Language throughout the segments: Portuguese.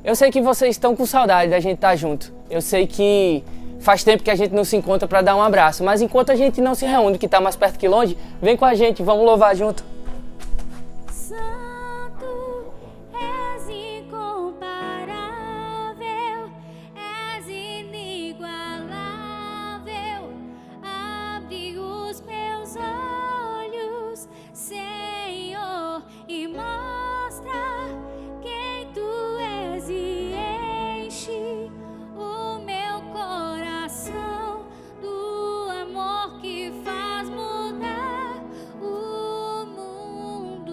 Eu sei que vocês estão com saudade da gente estar junto. Eu sei que faz tempo que a gente não se encontra para dar um abraço, mas enquanto a gente não se reúne, que está mais perto que longe, vem com a gente, vamos louvar junto. Santo, és incomparável, és inigualável. Abre os meus olhos, Senhor, e mostra quem tu és e enche o meu coração do amor que faz mudar o mundo.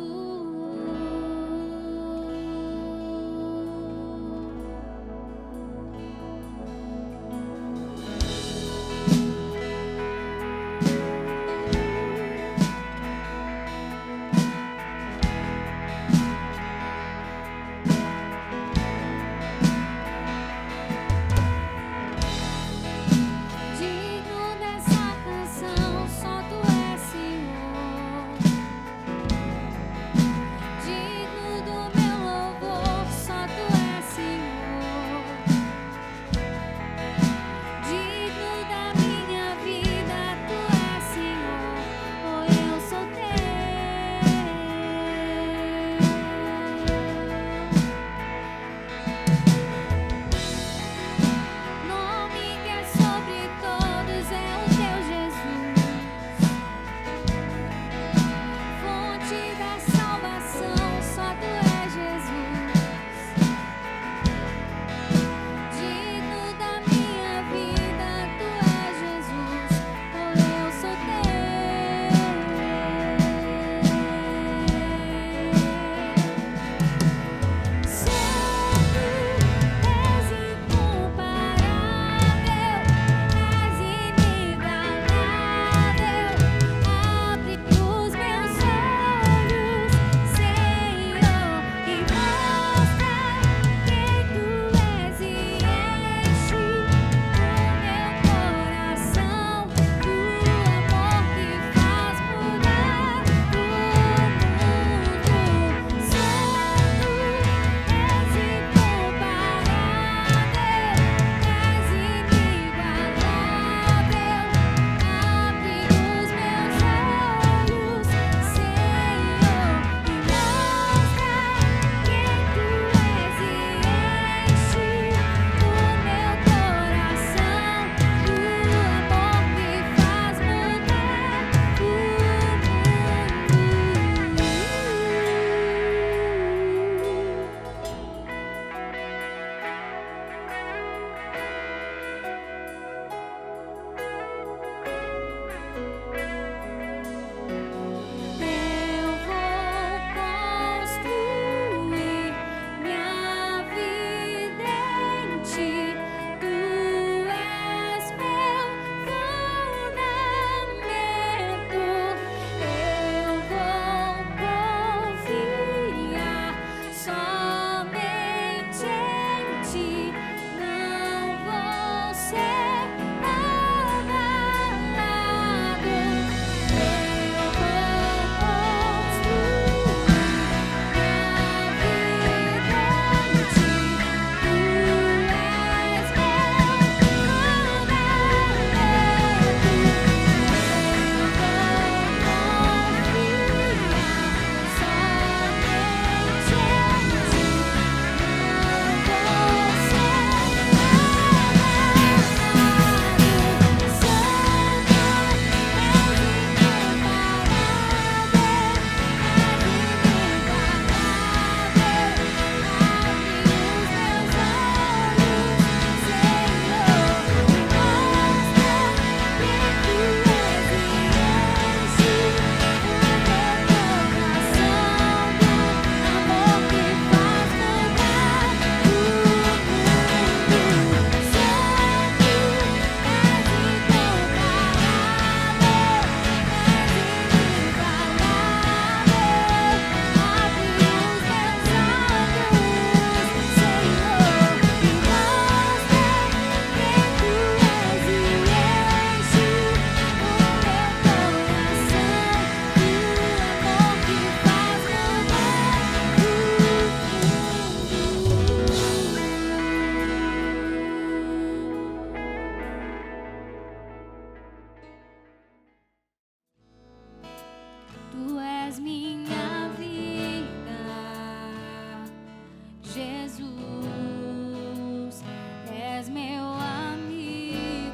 Jesus, és meu amigo,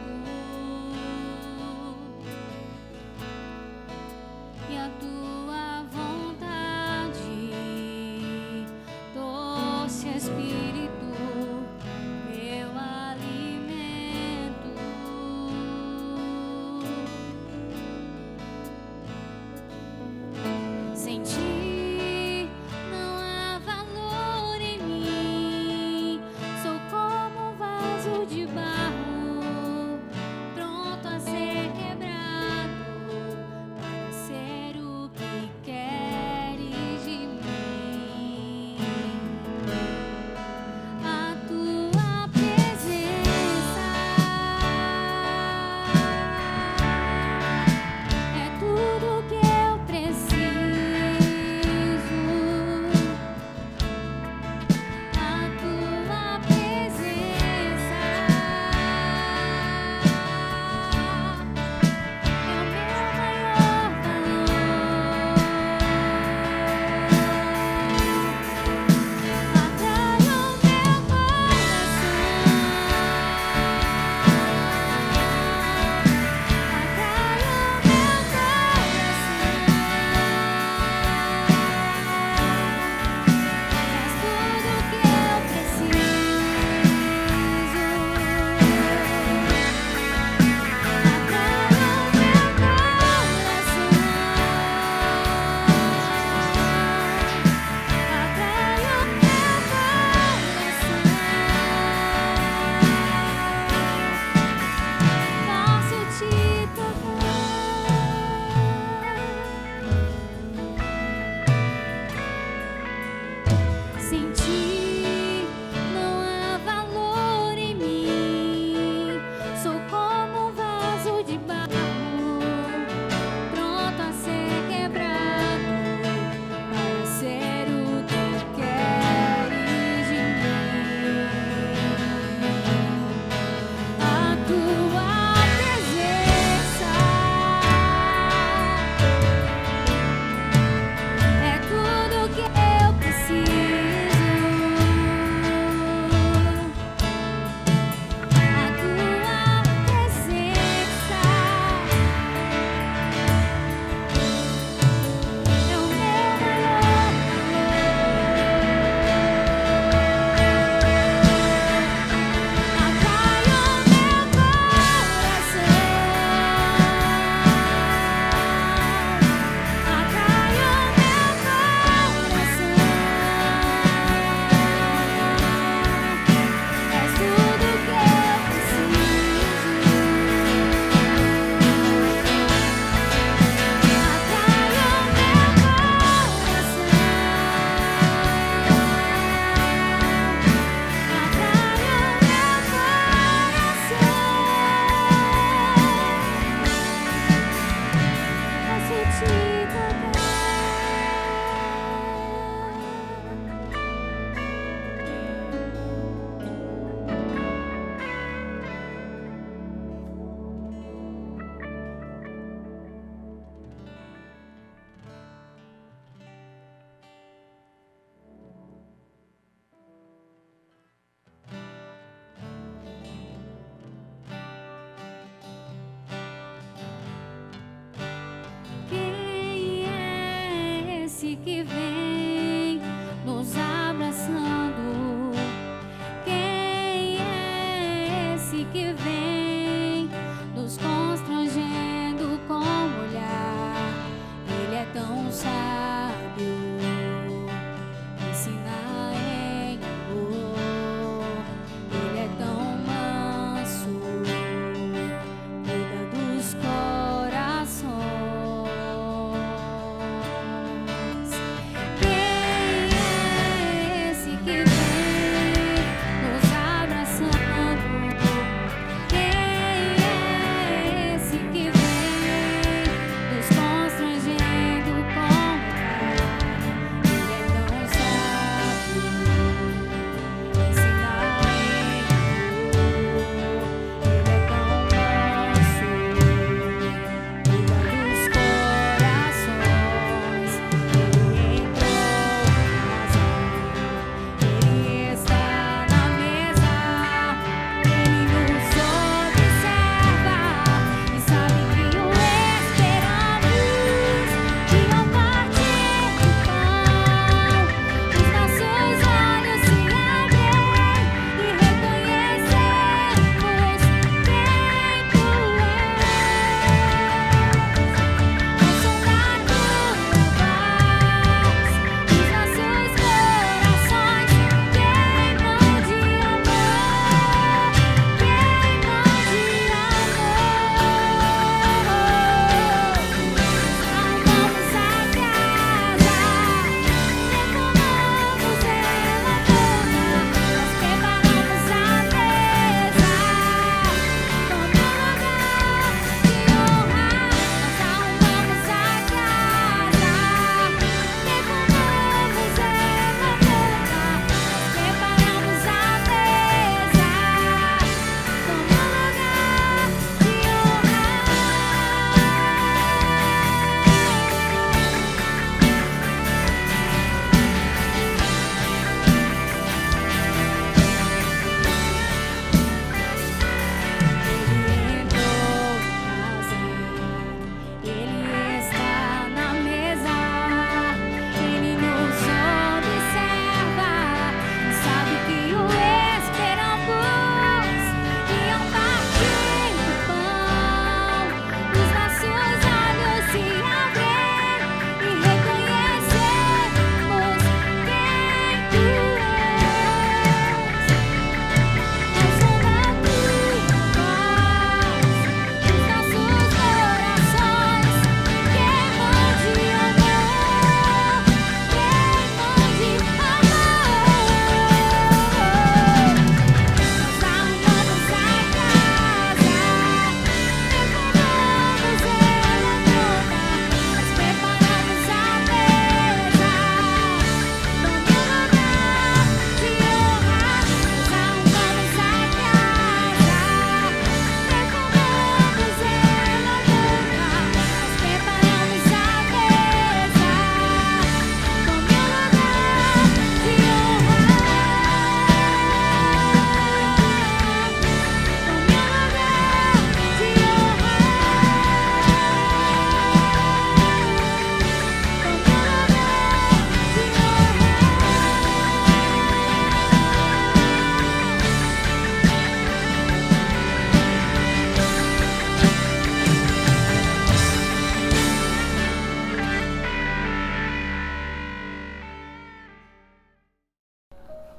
e a tua vontade, doce Espírito, meu alimento. Sem ti não há valor em mim.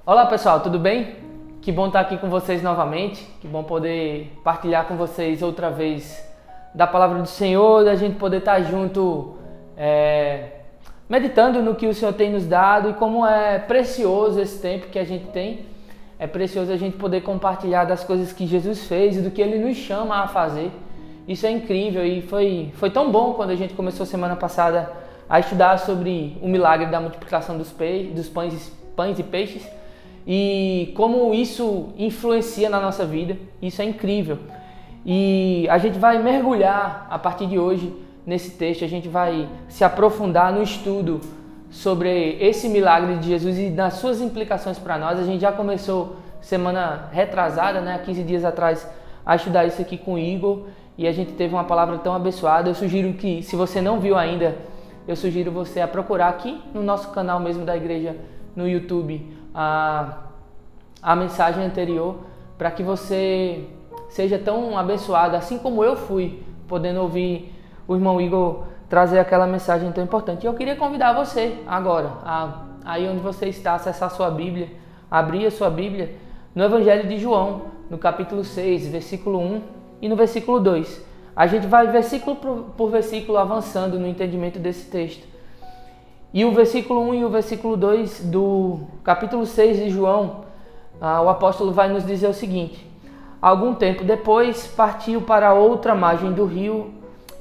Olá pessoal, tudo bem? Que bom estar aqui com vocês novamente, que bom poder partilhar com vocês outra vez da palavra do Senhor, da gente poder estar junto meditando no que o Senhor tem nos dado e como é precioso esse tempo que a gente tem. É precioso a gente poder compartilhar das coisas que Jesus fez e do que Ele nos chama a fazer. Isso é incrível e foi tão bom quando a gente começou semana passada a estudar sobre o milagre da multiplicação dos pães e peixes e como isso influencia na nossa vida. Isso é incrível. E a gente vai mergulhar a partir de hoje nesse texto, a gente vai se aprofundar no estudo sobre esse milagre de Jesus e das suas implicações para nós. A gente já começou semana retrasada, há 15 dias atrás, a estudar isso aqui com o Igor e a gente teve uma palavra tão abençoada. Eu sugiro que, se você não viu ainda, eu sugiro você a procurar aqui no nosso canal mesmo da igreja, no YouTube, a mensagem anterior, para que você seja tão abençoado, assim como eu fui, podendo ouvir o irmão Igor trazer aquela mensagem tão importante. E eu queria convidar você agora, aí onde você está, acessar a sua Bíblia, abrir a sua Bíblia no Evangelho de João, no capítulo 6, versículo 1 e no versículo 2. A gente vai versículo por versículo avançando no entendimento desse texto. E o versículo 1 e o versículo 2 do capítulo 6 de João, o apóstolo vai nos dizer o seguinte: algum tempo depois partiu para outra margem do rio,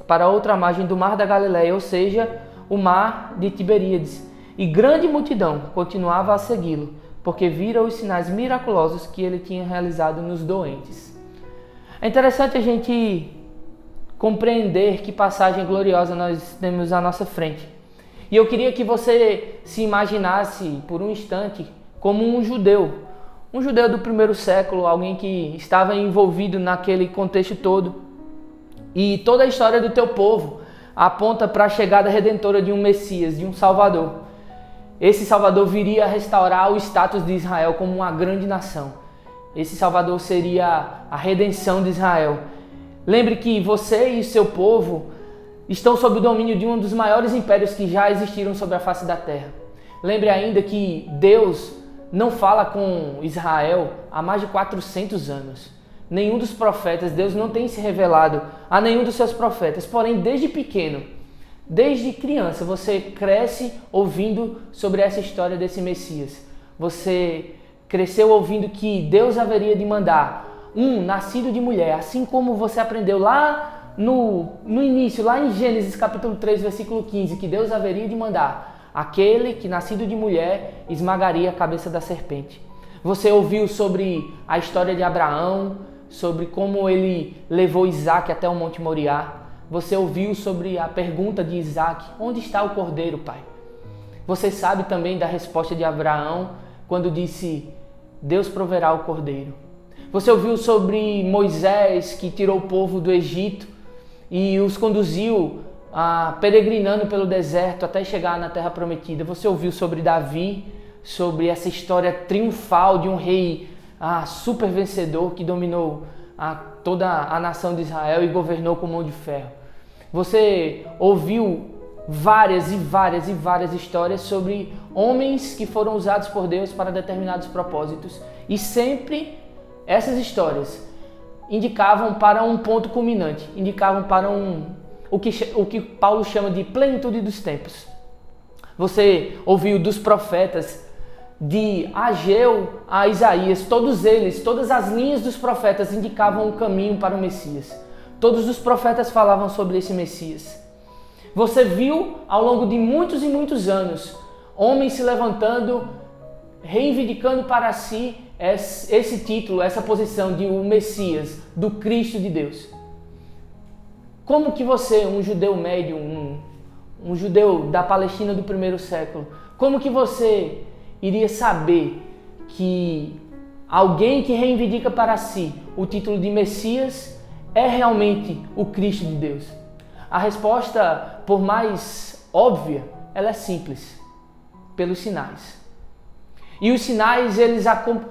para outra margem do mar da Galileia, ou seja, o mar de Tiberíades, e grande multidão continuava a segui-lo, porque vira os sinais miraculosos que ele tinha realizado nos doentes. É interessante a gente compreender que passagem gloriosa nós temos à nossa frente. E eu queria que você se imaginasse por um instante como um judeu do primeiro século, alguém que estava envolvido naquele contexto todo. E toda a história do teu povo aponta para a chegada redentora de um Messias, de um Salvador. Esse Salvador viria a restaurar o status de Israel como uma grande nação. Esse Salvador seria a redenção de Israel. Lembre que você e seu povo estão sob o domínio de um dos maiores impérios que já existiram sobre a face da terra. Lembre ainda que Deus não fala com Israel há mais de 400 anos. Nenhum dos profetas, Deus não tem se revelado a nenhum dos seus profetas. Porém, desde pequeno, desde criança, você cresce ouvindo sobre essa história desse Messias. Você cresceu ouvindo que Deus haveria de mandar um nascido de mulher, assim como você aprendeu lá no início, lá em Gênesis capítulo 3, versículo 15, que Deus haveria de mandar aquele que, nascido de mulher, esmagaria a cabeça da serpente. Você ouviu sobre a história de Abraão, sobre como ele levou Isaac até o Monte Moriá. Você ouviu sobre a pergunta de Isaac: onde está o cordeiro, pai? Você sabe também da resposta de Abraão quando disse: Deus proverá o cordeiro. Você ouviu sobre Moisés, que tirou o povo do Egito e os conduziu peregrinando pelo deserto até chegar na Terra Prometida. Você ouviu sobre Davi, sobre essa história triunfal de um rei super vencedor que dominou toda a nação de Israel e governou com mão de ferro. Você ouviu várias histórias sobre homens que foram usados por Deus para determinados propósitos, e sempre essas histórias indicavam para um ponto culminante, indicavam para o que Paulo chama de plenitude dos tempos. Você ouviu dos profetas, de Ageu a Isaías, todas as linhas dos profetas indicavam um caminho para o Messias. Todos os profetas falavam sobre esse Messias. Você viu ao longo de muitos e muitos anos homens se levantando, reivindicando para si esse título, essa posição de o Messias, do Cristo de Deus. Como que você, um judeu médio, um judeu da Palestina do primeiro século, como que você iria saber que alguém que reivindica para si o título de Messias é realmente o Cristo de Deus? A resposta, por mais óbvia, ela é simples: pelos sinais. E os sinais,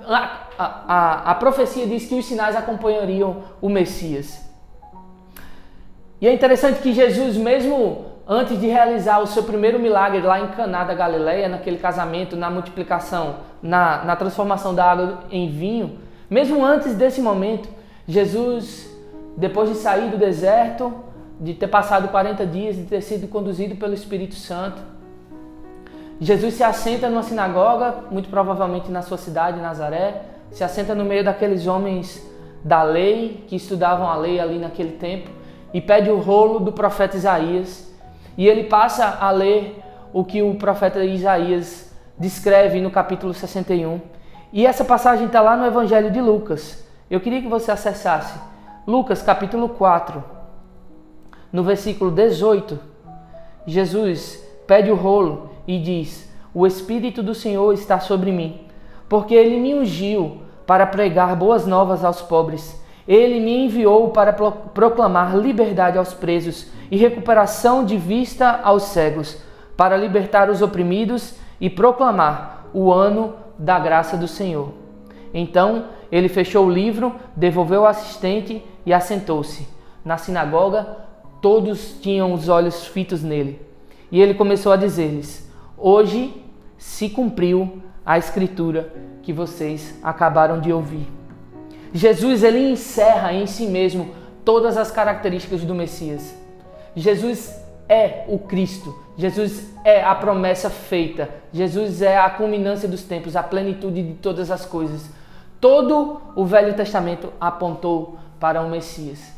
a profecia diz que os sinais acompanhariam o Messias. E é interessante que Jesus, mesmo antes de realizar o seu primeiro milagre lá em Caná da Galileia, naquele casamento, na multiplicação, na transformação da água em vinho, mesmo antes desse momento, Jesus, depois de sair do deserto, de ter passado 40 dias, de ter sido conduzido pelo Espírito Santo, Jesus se assenta numa sinagoga, muito provavelmente na sua cidade, Nazaré, se assenta no meio daqueles homens da lei, que estudavam a lei ali naquele tempo, e pede o rolo do profeta Isaías. E ele passa a ler o que o profeta Isaías descreve no capítulo 61. E essa passagem está lá no Evangelho de Lucas. Eu queria que você acessasse Lucas capítulo 4, no versículo 18. Jesus pede o rolo e diz: o Espírito do Senhor está sobre mim, porque Ele me ungiu para pregar boas novas aos pobres. Ele me enviou para proclamar liberdade aos presos e recuperação de vista aos cegos, para libertar os oprimidos e proclamar o ano da graça do Senhor. Então ele fechou o livro, devolveu o assistente e assentou-se. Na sinagoga, todos tinham os olhos fitos nele. E ele começou a dizer-lhes: hoje se cumpriu a escritura que vocês acabaram de ouvir. Jesus, ele encerra em si mesmo todas as características do Messias. Jesus é o Cristo. Jesus é a promessa feita. Jesus é a culminância dos tempos, a plenitude de todas as coisas. Todo o Velho Testamento apontou para o Messias.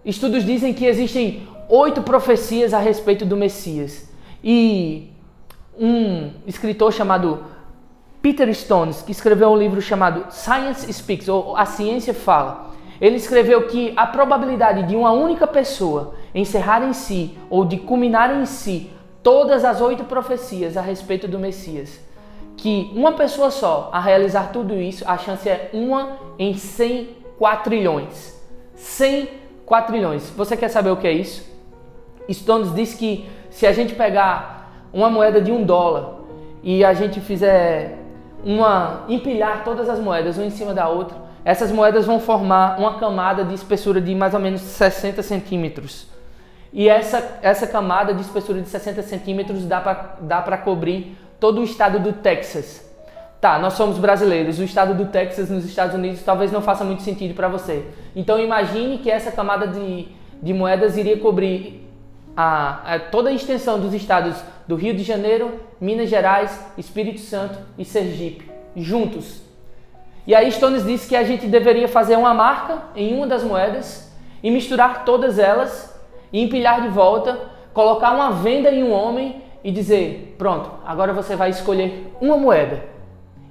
Estudos dizem que existem 8 profecias a respeito do Messias. E um escritor chamado Peter Stones, que escreveu um livro chamado Science Speaks, ou A Ciência Fala, ele escreveu que a probabilidade de uma única pessoa encerrar em si, ou de culminar em si, todas as 8 profecias a respeito do Messias, que uma pessoa só a realizar tudo isso, a chance é 1 em 100 quatrilhões. 100 quatrilhões. Você quer saber o que é isso? Stones diz que se a gente pegar uma moeda de $1 e a gente fizer empilhar todas as moedas uma em cima da outra, essas moedas vão formar uma camada de espessura de mais ou menos 60 centímetros. E essa camada de espessura de 60 centímetros dá para cobrir todo o estado do Texas. Tá, nós somos brasileiros, o estado do Texas nos Estados Unidos talvez não faça muito sentido para você. Então imagine que essa camada de moedas iria cobrir toda a extensão dos estados do Rio de Janeiro, Minas Gerais, Espírito Santo e Sergipe, juntos. E aí Stones disse que a gente deveria fazer uma marca em uma das moedas e misturar todas elas e empilhar de volta, colocar uma venda em um homem e dizer: pronto, agora você vai escolher uma moeda.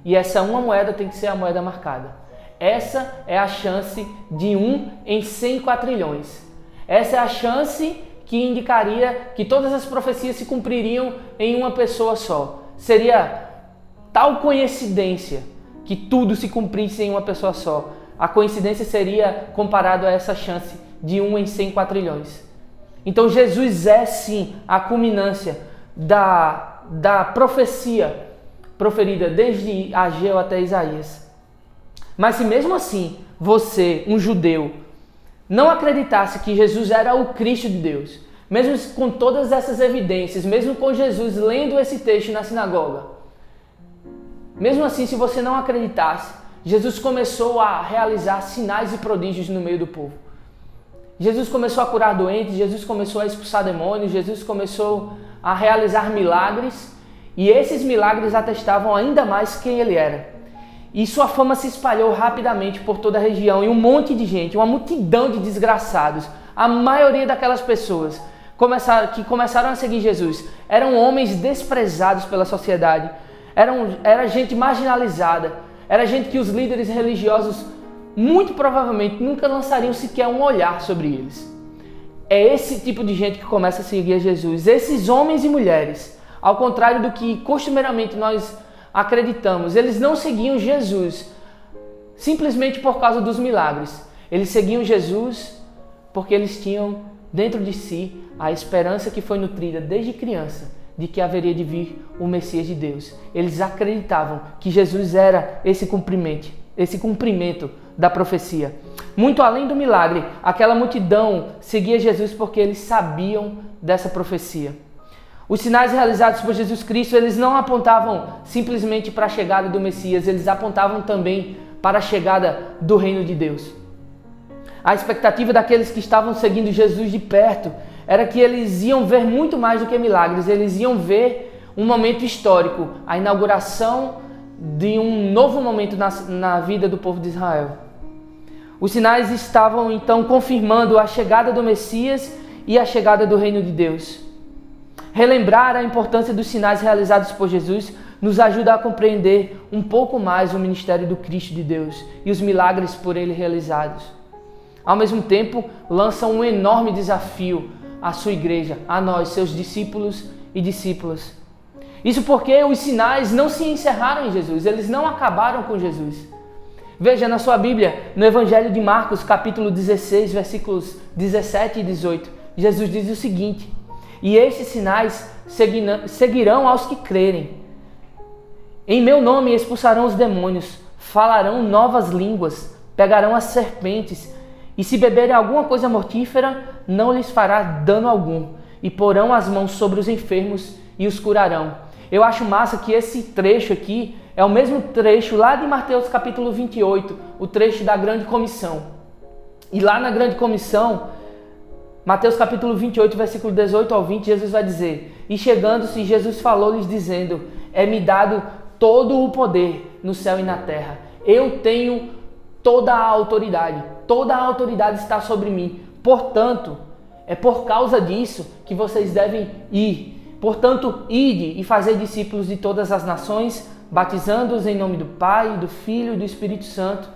E essa uma moeda tem que ser a moeda marcada. Essa é a chance de 1 em 100 quatrilhões. Essa é a chance que indicaria que todas as profecias se cumpririam em uma pessoa só. Seria tal coincidência que tudo se cumprisse em uma pessoa só. A coincidência seria comparado a essa chance de 1 em 100 quatrilhões. Então Jesus é sim a culminância da profecia proferida desde Ageu até Isaías. Mas se mesmo assim você, um judeu, não acreditasse que Jesus era o Cristo de Deus, mesmo com todas essas evidências, mesmo com Jesus lendo esse texto na sinagoga, mesmo assim, se você não acreditasse, Jesus começou a realizar sinais e prodígios no meio do povo. Jesus começou a curar doentes, Jesus começou a expulsar demônios, Jesus começou a realizar milagres, e esses milagres atestavam ainda mais quem ele era. E sua fama se espalhou rapidamente por toda a região, e um monte de gente, uma multidão de desgraçados, a maioria daquelas pessoas que começaram a seguir Jesus, eram homens desprezados pela sociedade, era gente marginalizada, era gente que os líderes religiosos muito provavelmente nunca lançariam sequer um olhar sobre eles. É esse tipo de gente que começa a seguir a Jesus, esses homens e mulheres, ao contrário do que costumeiramente nós acreditamos, eles não seguiam Jesus simplesmente por causa dos milagres. Eles seguiam Jesus porque eles tinham dentro de si a esperança que foi nutrida desde criança de que haveria de vir o Messias de Deus. Eles acreditavam que Jesus era esse cumprimento da profecia. Muito além do milagre, aquela multidão seguia Jesus porque eles sabiam dessa profecia. Os sinais realizados por Jesus Cristo, eles não apontavam simplesmente para a chegada do Messias, eles apontavam também para a chegada do reino de Deus. A expectativa daqueles que estavam seguindo Jesus de perto era que eles iam ver muito mais do que milagres, eles iam ver um momento histórico, a inauguração de um novo momento na vida do povo de Israel. Os sinais estavam então confirmando a chegada do Messias e a chegada do reino de Deus. Relembrar a importância dos sinais realizados por Jesus nos ajuda a compreender um pouco mais o ministério do Cristo de Deus e os milagres por ele realizados. Ao mesmo tempo, lança um enorme desafio à sua igreja, a nós, seus discípulos e discípulas. Isso porque os sinais não se encerraram em Jesus, eles não acabaram com Jesus. Veja na sua Bíblia, no Evangelho de Marcos, capítulo 16, versículos 17 e 18, Jesus diz o seguinte: e estes sinais seguirão aos que crerem. Em meu nome expulsarão os demônios, falarão novas línguas, pegarão as serpentes, e se beberem alguma coisa mortífera, não lhes fará dano algum, e porão as mãos sobre os enfermos e os curarão. Eu acho massa que esse trecho aqui é o mesmo trecho lá de Mateus capítulo 28, o trecho da Grande Comissão. E lá na Grande Comissão, Mateus capítulo 28, versículo 18 ao 20, Jesus vai dizer: e chegando-se, Jesus falou-lhes dizendo: é-me dado todo o poder no céu e na terra. Eu tenho toda a autoridade está sobre mim. Portanto, é por causa disso que vocês devem ir. Portanto, ide e fazei discípulos de todas as nações, batizando-os em nome do Pai, do Filho e do Espírito Santo,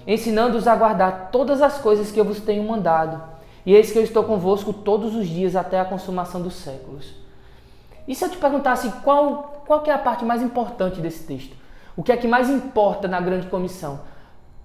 ensinando-os a guardar todas as coisas que eu vos tenho mandado. E eis que eu estou convosco todos os dias até a consumação dos séculos. E se eu te perguntasse qual que é a parte mais importante desse texto? O que é que mais importa na Grande Comissão?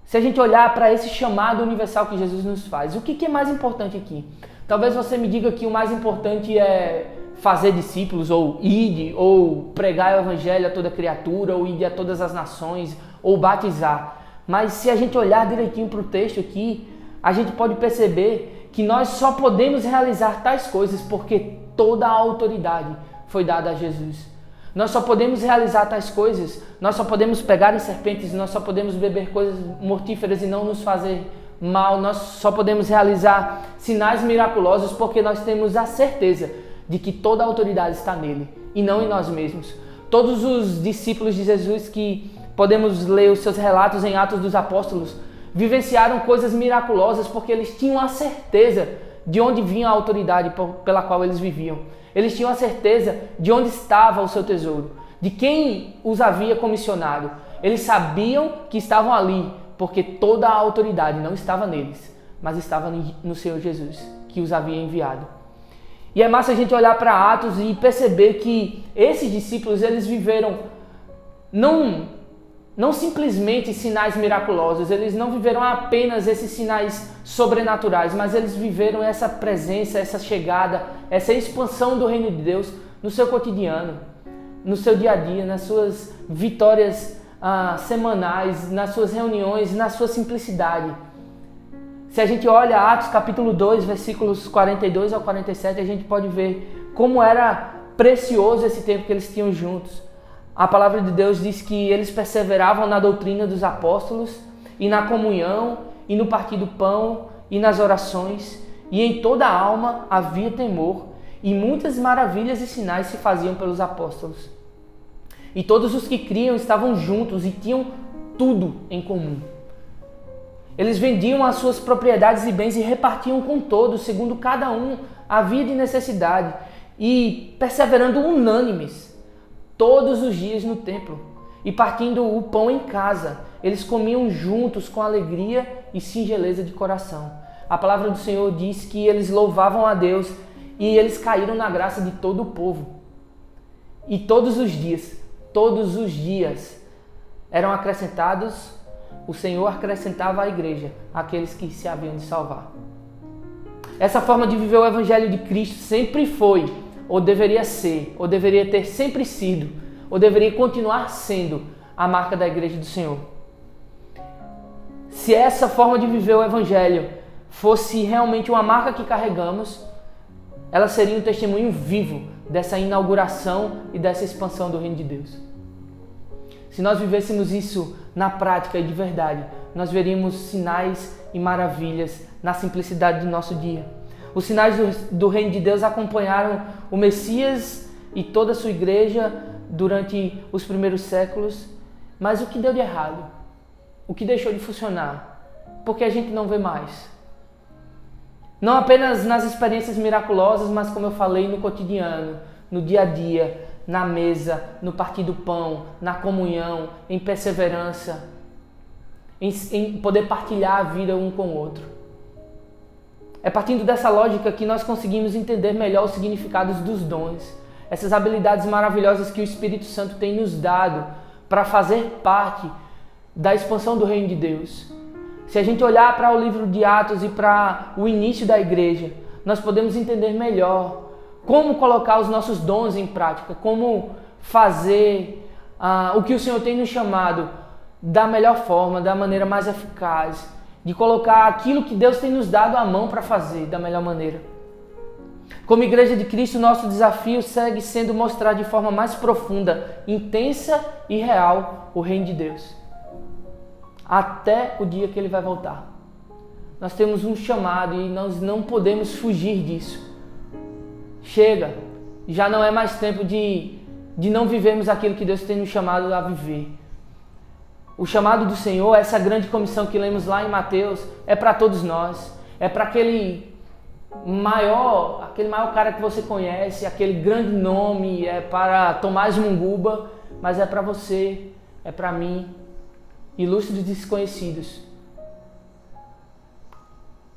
Se a gente olhar para esse chamado universal que Jesus nos faz, o que é mais importante aqui? Talvez você me diga que o mais importante é fazer discípulos, ou ide, ou pregar o evangelho a toda criatura, ou ide a todas as nações, ou batizar. Mas se a gente olhar direitinho para o texto aqui, a gente pode perceber que nós só podemos realizar tais coisas porque toda a autoridade foi dada a Jesus. Nós só podemos realizar tais coisas, nós só podemos pegar em serpentes, nós só podemos beber coisas mortíferas e não nos fazer mal, nós só podemos realizar sinais miraculosos porque nós temos a certeza de que toda a autoridade está nele e não em nós mesmos. Todos os discípulos de Jesus que podemos ler os seus relatos em Atos dos Apóstolos vivenciaram coisas miraculosas porque eles tinham a certeza de onde vinha a autoridade pela qual eles viviam. Eles tinham a certeza de onde estava o seu tesouro, de quem os havia comissionado. Eles sabiam que estavam ali porque toda a autoridade não estava neles, mas estava no Senhor Jesus, que os havia enviado. E é massa a gente olhar para Atos e perceber que esses discípulos, eles viveram não simplesmente sinais miraculosos, eles não viveram apenas esses sinais sobrenaturais, mas eles viveram essa presença, essa chegada, essa expansão do reino de Deus no seu cotidiano, no seu dia a dia, nas suas vitórias semanais, nas suas reuniões, na sua simplicidade. Se a gente olha Atos capítulo 2, versículos 42 ao 47, a gente pode ver como era precioso esse tempo que eles tinham juntos. A palavra de Deus diz que eles perseveravam na doutrina dos apóstolos e na comunhão e no partir do pão e nas orações, e em toda a alma havia temor, e muitas maravilhas e sinais se faziam pelos apóstolos. E todos os que criam estavam juntos e tinham tudo em comum. Eles vendiam as suas propriedades e bens e repartiam com todos, segundo cada um havia de necessidade, e perseverando unânimes todos os dias no templo, e partindo o pão em casa, eles comiam juntos com alegria e singeleza de coração. A palavra do Senhor diz que eles louvavam a Deus e eles caíram na graça de todo o povo. E todos os dias eram acrescentados, o Senhor acrescentava à igreja aqueles que se haviam de salvar. Essa forma de viver o Evangelho de Cristo sempre foi, ou deveria ser, ou deveria ter sempre sido, ou deveria continuar sendo a marca da igreja do Senhor. se essa forma de viver o Evangelho fosse realmente uma marca que carregamos, ela seria um testemunho vivo dessa inauguração e dessa expansão do Reino de Deus. Se nós vivêssemos isso na prática e de verdade, nós veríamos sinais e maravilhas na simplicidade do nosso dia. Os sinais do Reino de Deus acompanharam o Messias e toda a sua igreja durante os primeiros séculos. Mas o que deu de errado? O que deixou de funcionar? Porque a gente não vê mais. Não apenas nas experiências miraculosas, mas como eu falei, no cotidiano, no dia a dia, na mesa, no partir do pão, na comunhão, em perseverança, em poder partilhar a vida um com o outro. É partindo dessa lógica que nós conseguimos entender melhor os significados dos dons, essas habilidades maravilhosas que o Espírito Santo tem nos dado para fazer parte da expansão do Reino de Deus. Se a gente olhar para o livro de Atos e para o início da igreja, nós podemos entender melhor como colocar os nossos dons em prática, como fazer o que o Senhor tem nos chamado da melhor forma, da maneira mais eficaz, de colocar aquilo que Deus tem nos dado à mão para fazer da melhor maneira. Como Igreja de Cristo, nosso desafio segue sendo mostrar de forma mais profunda, intensa e real o Reino de Deus, até o dia que Ele vai voltar. Nós temos um chamado e nós não podemos fugir disso. Chega, já não é mais tempo de não vivermos aquilo que Deus tem nos chamado a viver. O chamado do Senhor, essa grande comissão que lemos lá em Mateus, é para todos nós. É para aquele maior cara que você conhece, aquele grande nome, é para Tomás Munguba, mas é para você, é para mim, ilustres desconhecidos.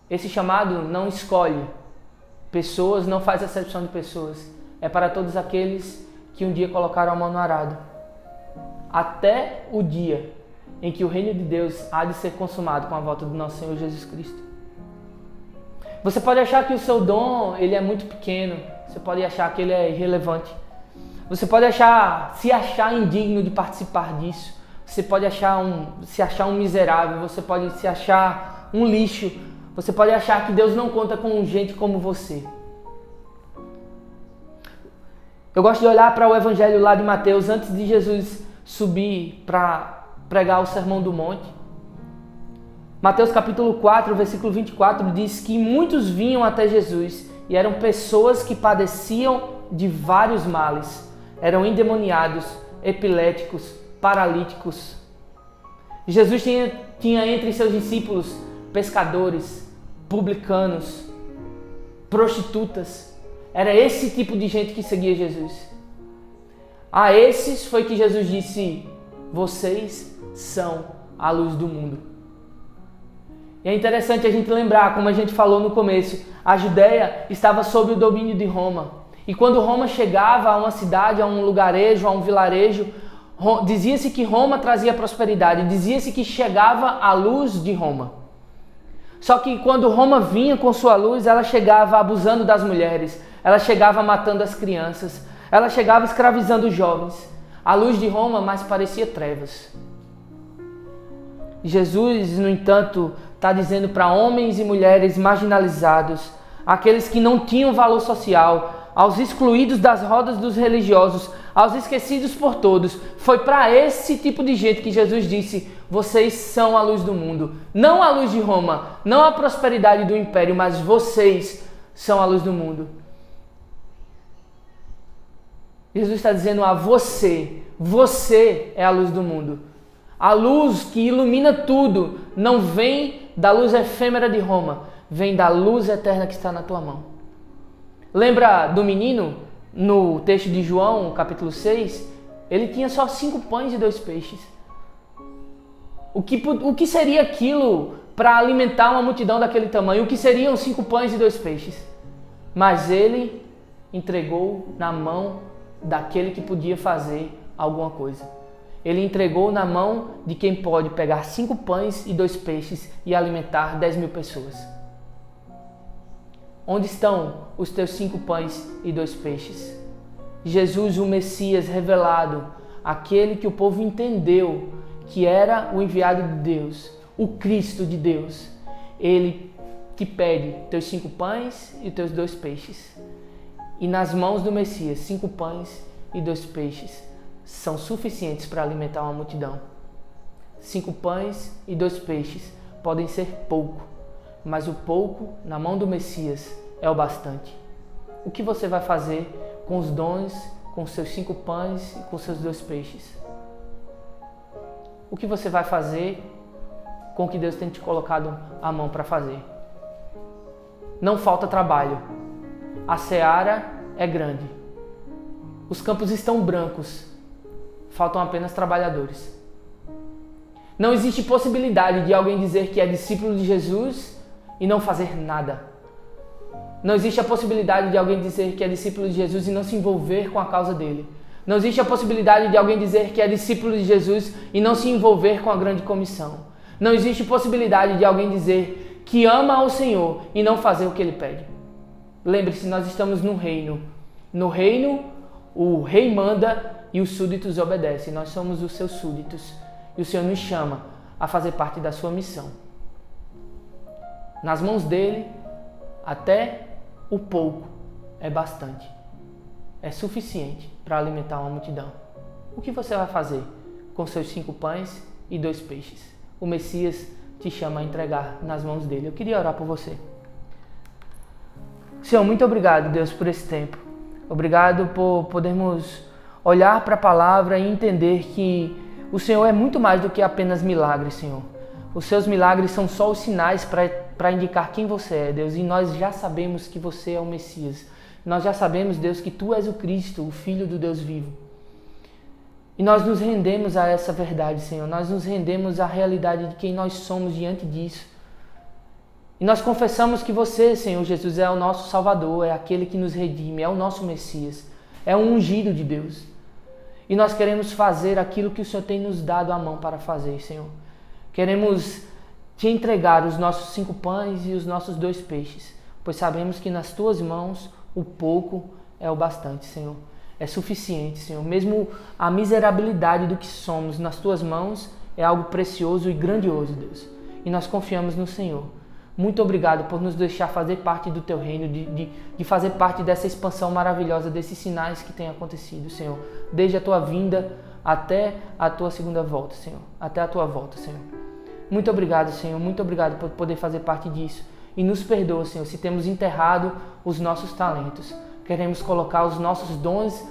Esse chamado não escolhe pessoas, não faz acepção de pessoas. É para todos aqueles que um dia colocaram a mão no arado. Até o dia em que o reino de Deus há de ser consumado com a volta do nosso Senhor Jesus Cristo. Você pode achar que o seu dom ele é muito pequeno. Você pode achar que ele é irrelevante. Você pode se achar indigno de participar disso. Você pode se achar um miserável. Você pode se achar um lixo. Você pode achar que Deus não conta com gente como você. Eu gosto de olhar para o Evangelho lá de Mateus, antes de Jesus subir para pregar o Sermão do Monte. Mateus capítulo 4, versículo 24, diz que muitos vinham até Jesus e eram pessoas que padeciam de vários males. Eram endemoniados, epiléticos, paralíticos. Jesus tinha entre seus discípulos pescadores, publicanos, prostitutas. Era esse tipo de gente que seguia Jesus. A esses foi que Jesus disse: vocês são a luz do mundo. E é interessante a gente lembrar, como a gente falou no começo, a Judéia estava sob o domínio de Roma. E quando Roma chegava a uma cidade, a um lugarejo, a um vilarejo, dizia-se que Roma trazia prosperidade, dizia-se que chegava a luz de Roma. Só que quando Roma vinha com sua luz, ela chegava abusando das mulheres, ela chegava matando as crianças, ela chegava escravizando os jovens. A luz de Roma mais parecia trevas. Jesus, no entanto, está dizendo para homens e mulheres marginalizados, aqueles que não tinham valor social, aos excluídos das rodas dos religiosos, aos esquecidos por todos. Foi para esse tipo de gente que Jesus disse: vocês são a luz do mundo. Não a luz de Roma, não a prosperidade do império, mas vocês são a luz do mundo. Jesus está dizendo a você é a luz do mundo. A luz que ilumina tudo não vem da luz efêmera de Roma, vem da luz eterna que está na tua mão. Lembra do menino no texto de João, capítulo 6? Ele tinha só 5 pães e 2 peixes. O que seria aquilo para alimentar uma multidão daquele tamanho? O que seriam 5 pães e 2 peixes? Mas ele entregou na mão daquele que podia fazer alguma coisa. Ele entregou na mão de quem pode pegar 5 pães e 2 peixes e alimentar 10.000 pessoas. Onde estão os teus 5 pães e 2 peixes? Jesus, o Messias revelado, aquele que o povo entendeu que era o enviado de Deus, o Cristo de Deus, Ele te pede teus 5 pães e teus 2 peixes. E nas mãos do Messias, 5 pães e 2 peixes são suficientes para alimentar uma multidão. 5 pães e 2 peixes podem ser pouco, mas o pouco na mão do Messias é o bastante. O que você vai fazer com os dons, com os seus 5 pães e com os seus 2 peixes? O que você vai fazer com o que Deus tem te colocado a mão para fazer? Não falta trabalho. A seara é grande. Os campos estão brancos. Faltam apenas trabalhadores. Não existe possibilidade de alguém dizer que é discípulo de Jesus e não fazer nada. Não existe a possibilidade de alguém dizer que é discípulo de Jesus e não se envolver com a causa dele. Não existe a possibilidade de alguém dizer que é discípulo de Jesus e não se envolver com a grande comissão. Não existe possibilidade de alguém dizer que ama ao Senhor e não fazer o que Ele pede. Lembre-se, nós estamos no reino. No reino, o rei manda e os súditos obedecem. Nós somos os seus súditos. E o Senhor nos chama a fazer parte da sua missão. Nas mãos dele, até o pouco é bastante. É suficiente para alimentar uma multidão. O que você vai fazer com seus 5 pães e 2 peixes? O Messias te chama a entregar nas mãos dele. Eu queria orar por você. Senhor, muito obrigado, Deus, por esse tempo. Obrigado por podermos olhar para a palavra e entender que o Senhor é muito mais do que apenas milagres, Senhor. Os seus milagres são só os sinais para indicar quem você é, Deus. E nós já sabemos que você é o Messias. Nós já sabemos, Deus, que Tu és o Cristo, o Filho do Deus vivo. E nós nos rendemos a essa verdade, Senhor. Nós nos rendemos à realidade de quem nós somos diante disso. E nós confessamos que você, Senhor Jesus, é o nosso Salvador, é aquele que nos redime, é o nosso Messias, é o ungido de Deus. E nós queremos fazer aquilo que o Senhor tem nos dado a mão para fazer, Senhor. Queremos Te entregar os nossos 5 pães e os nossos 2 peixes, pois sabemos que nas Tuas mãos o pouco é o bastante, Senhor. É suficiente, Senhor. Mesmo a miserabilidade do que somos nas Tuas mãos é algo precioso e grandioso, Deus. E nós confiamos no Senhor. Muito obrigado por nos deixar fazer parte do Teu reino, de fazer parte dessa expansão maravilhosa, desses sinais que têm acontecido, Senhor. Desde a Tua vinda até a Tua segunda volta, Senhor. Até a Tua volta, Senhor. Muito obrigado, Senhor. Muito obrigado por poder fazer parte disso. E nos perdoa, Senhor, se temos enterrado os nossos talentos. Queremos colocar os nossos dons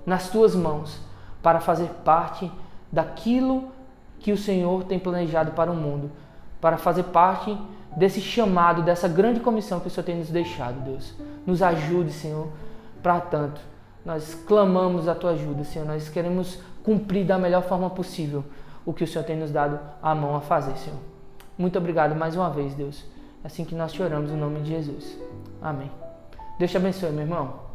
nas Tuas mãos para fazer parte daquilo que o Senhor tem planejado para o mundo. Para fazer parte desse chamado, dessa grande comissão que o Senhor tem nos deixado, Deus. Nos ajude, Senhor, para tanto. Nós clamamos a Tua ajuda, Senhor. Nós queremos cumprir da melhor forma possível o que o Senhor tem nos dado a mão a fazer, Senhor. Muito obrigado mais uma vez, Deus. É assim que nós te oramos, em nome de Jesus. Amém. Deus te abençoe, meu irmão.